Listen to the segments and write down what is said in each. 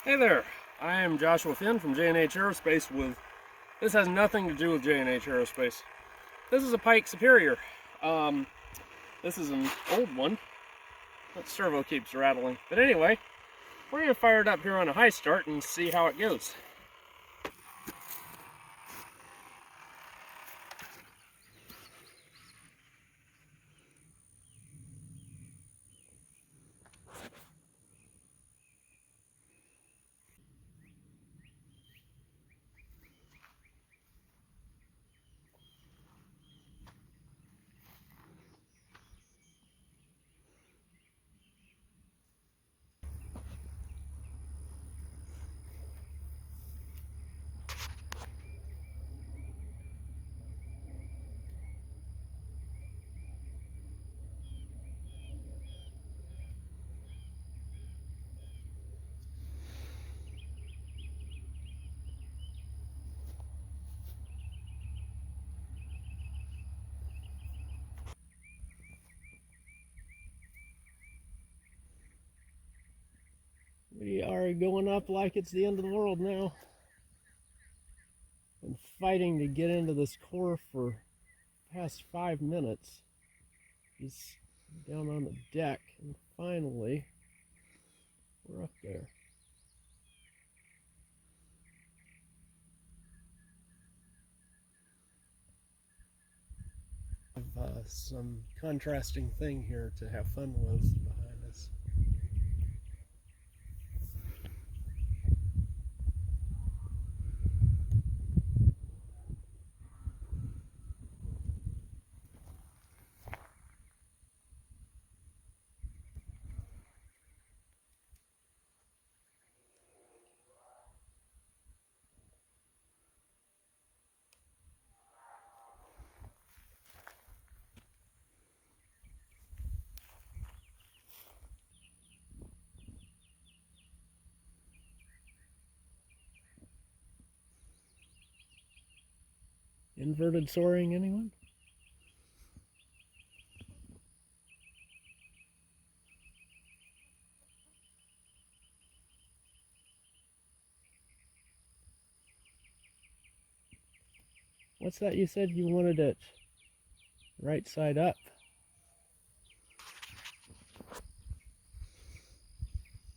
Hey there, I am Joshua Finn from J&H Aerospace this has nothing to do with J&H Aerospace. This is a Pike Superior. This is an old one. That servo keeps rattling. But anyway, we're going to fire it up here on a high start and see how it goes. We are going up like it's the end of the world now. Been fighting to get into this core for the past 5 minutes. Just down on the deck, and finally, we're up there. Some contrasting thing here to have fun with behind us. Inverted soaring, anyone? What's that you said you wanted it right side up?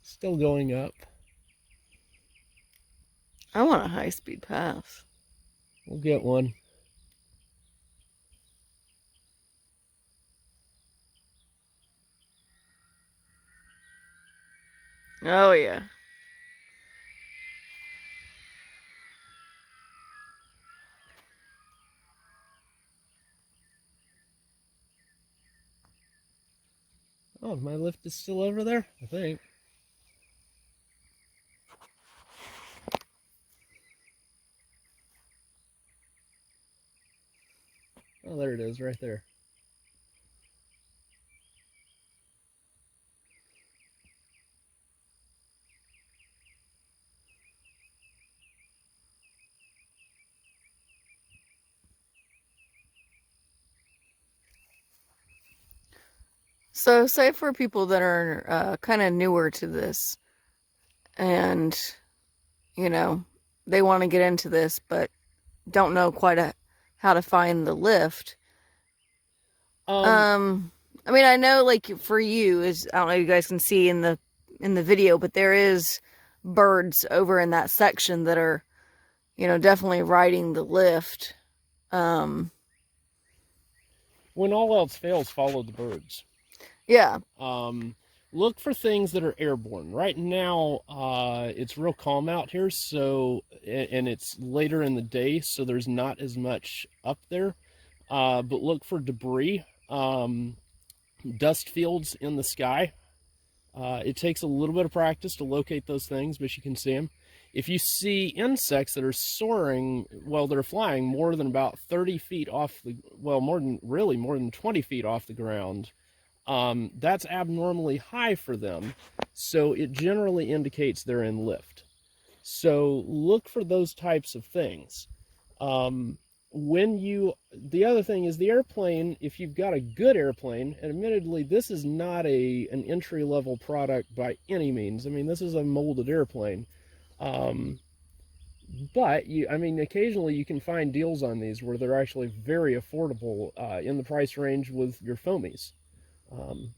Still going up. I want a high-speed pass. We'll get one. Oh, yeah. Oh, my lift is still over there, I think. Oh, there it is, right there. So, say for people that are kind of newer to this and, you know, they want to get into this but don't know quite how to find the lift. I mean, I know, like, for you, is I don't know if you guys can see in the video, but there is birds over in that section that are, you know, definitely riding the lift. When all else fails, follow the birds. Yeah. Look for things that are airborne. Right now, it's real calm out here, so and it's later in the day, so there's not as much up there. But look for debris, dust fields in the sky. It takes a little bit of practice to locate those things, but you can see them. If you see insects that are soaring, well, they're flying more than about 30 feet off the, well, more than 20 feet off the ground, that's abnormally high for them. So it generally indicates they're in lift. So look for those types of things. the other thing is the airplane, if you've got a good airplane, and admittedly this is not an entry-level product by any means. I mean, this is a molded airplane. But I mean, occasionally you can find deals on these where they're actually very affordable in the price range with your foamies. Um,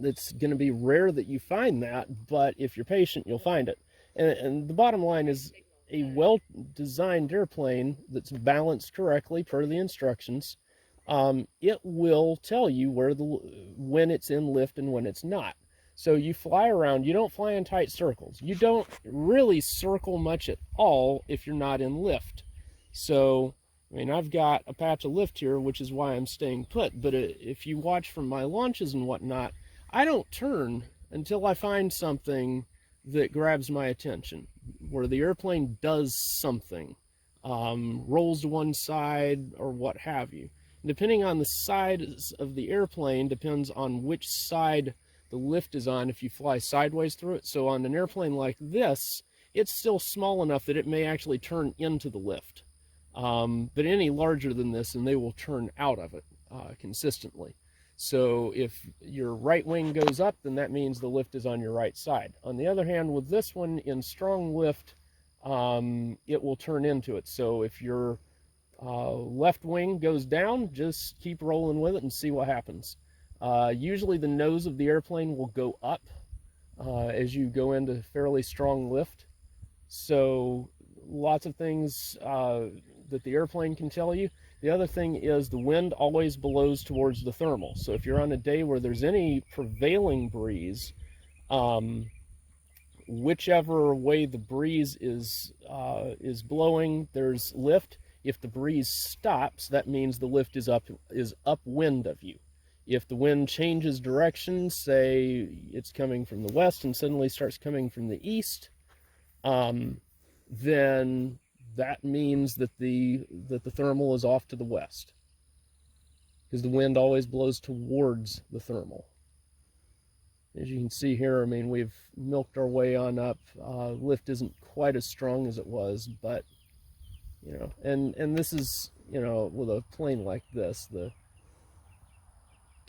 it's going to be rare that you find that, but if you're patient, you'll find it. And the bottom line is a well-designed airplane that's balanced correctly per the instructions. It will tell you when it's in lift and when it's not. So you fly around, you don't fly in tight circles. You don't really circle much at all if you're not in lift. So, I mean, I've got a patch of lift here, which is why I'm staying put. But if you watch from my launches and whatnot, I don't turn until I find something that grabs my attention, where the airplane does something, rolls to one side or what have you. Depending on the size of the airplane, depends on which side the lift is on if you fly sideways through it. So on an airplane like this, it's still small enough that it may actually turn into the lift. But any larger than this, and they will turn out of it consistently. So if your right wing goes up, then that means the lift is on your right side. On the other hand, with this one in strong lift, it will turn into it. So if your left wing goes down, just keep rolling with it and see what happens. Usually the nose of the airplane will go up as you go into fairly strong lift. So lots of things that the airplane can tell you. The other thing is the wind always blows towards the thermal. So if you're on a day where there's any prevailing breeze, whichever way the breeze is blowing, there's lift. If the breeze stops, that means the lift is upwind of you. If the wind changes direction, say it's coming from the west and suddenly starts coming from the east, then that means that the thermal is off to the west, because the wind always blows towards the thermal. As you can see here, I mean, we've milked our way on up. Lift isn't quite as strong as it was, but you know, and this is, you know, with a plane like this, the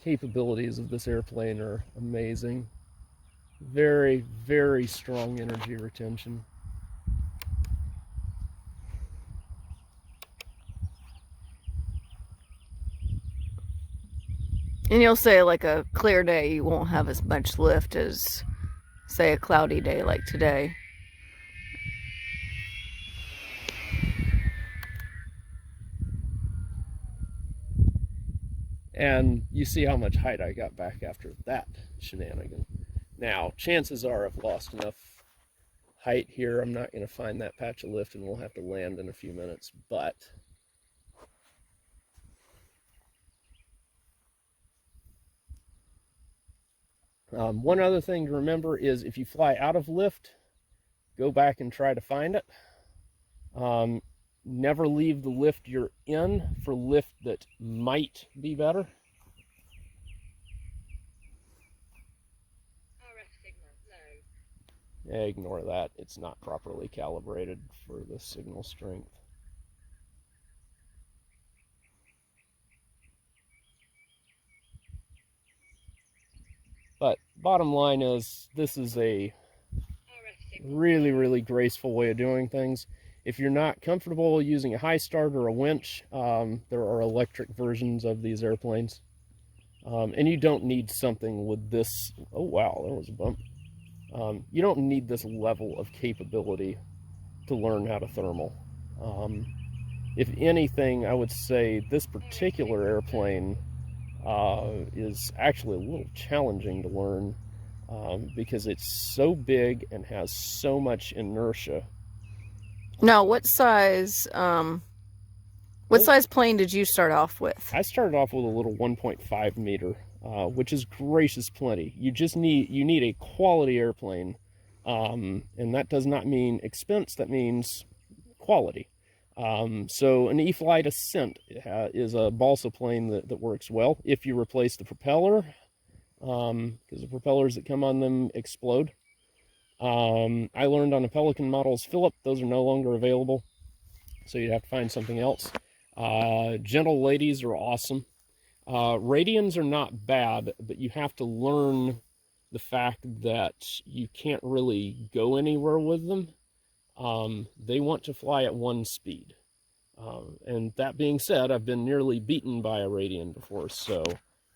capabilities of this airplane are amazing. Very, very strong energy retention. And you'll say like a clear day, you won't have as much lift as, say, a cloudy day like today. And you see how much height I got back after that shenanigan. Now, chances are I've lost enough height here. I'm not going to find that patch of lift and we'll have to land in a few minutes, but one other thing to remember is if you fly out of lift, go back and try to find it. Never leave the lift you're in for lift that might be better. Ignore that. It's not properly calibrated for the signal strength. But bottom line is, this is a really, really graceful way of doing things. If you're not comfortable using a high start or a winch, there are electric versions of these airplanes. And you don't need something with this. Oh wow, there was a bump. You don't need this level of capability to learn how to thermal. If anything, I would say this particular airplane is actually a little challenging to learn because it's so big and has so much inertia. Now, what size plane did you start off with? I started off with a little 1.5 meter, which is gracious plenty. You need a quality airplane, and that does not mean expense. That means quality. So an E-flite Ascent is a balsa plane that works well if you replace the propeller, because the propellers that come on them explode. I learned on the Pelican models Phillip, those are no longer available. so you'd have to find something else. Gentle ladies are awesome. Radians are not bad, but you have to learn the fact that you can't really go anywhere with them. They want to fly at 1 speed. And that being said, I've been nearly beaten by a Radian before, so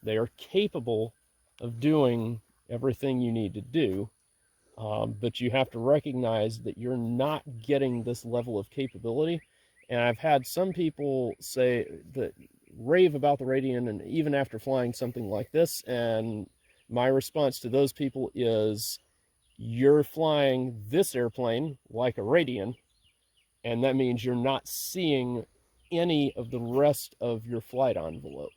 they are capable of doing everything you need to do, but you have to recognize that you're not getting this level of capability. And I've had some people say that rave about the Radian, and even after flying something like this, and my response to those people is, you're flying this airplane like a Radian, and that means you're not seeing any of the rest of your flight envelope.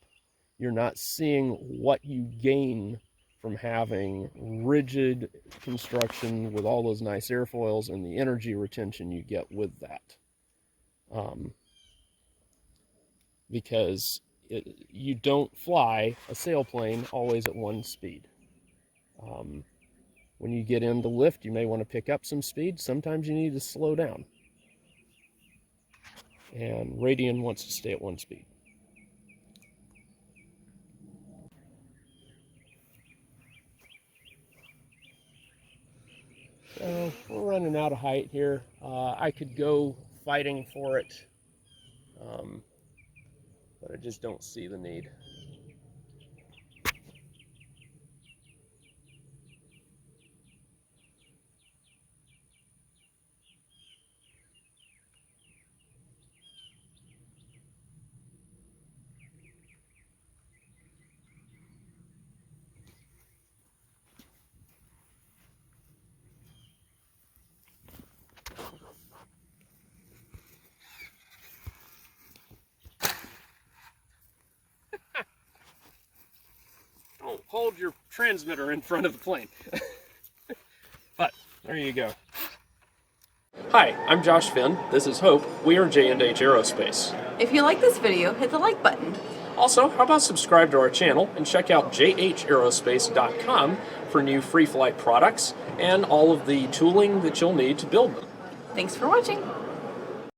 You're not seeing what you gain from having rigid construction with all those nice airfoils and the energy retention you get with that. Because you don't fly a sailplane always at 1 speed. When you get into lift, you may want to pick up some speed. Sometimes you need to slow down. And Radian wants to stay at 1 speed. So we're running out of height here. I could go fighting for it, but I just don't see the need. Don't hold your transmitter in front of the plane. But there you go. Hi, I'm Josh Finn. This is Hope. We are J&H Aerospace. If you like this video, hit the like button. Also, how about subscribe to our channel and check out jhaerospace.com for new free flight products and all of the tooling that you'll need to build them. Thanks for watching.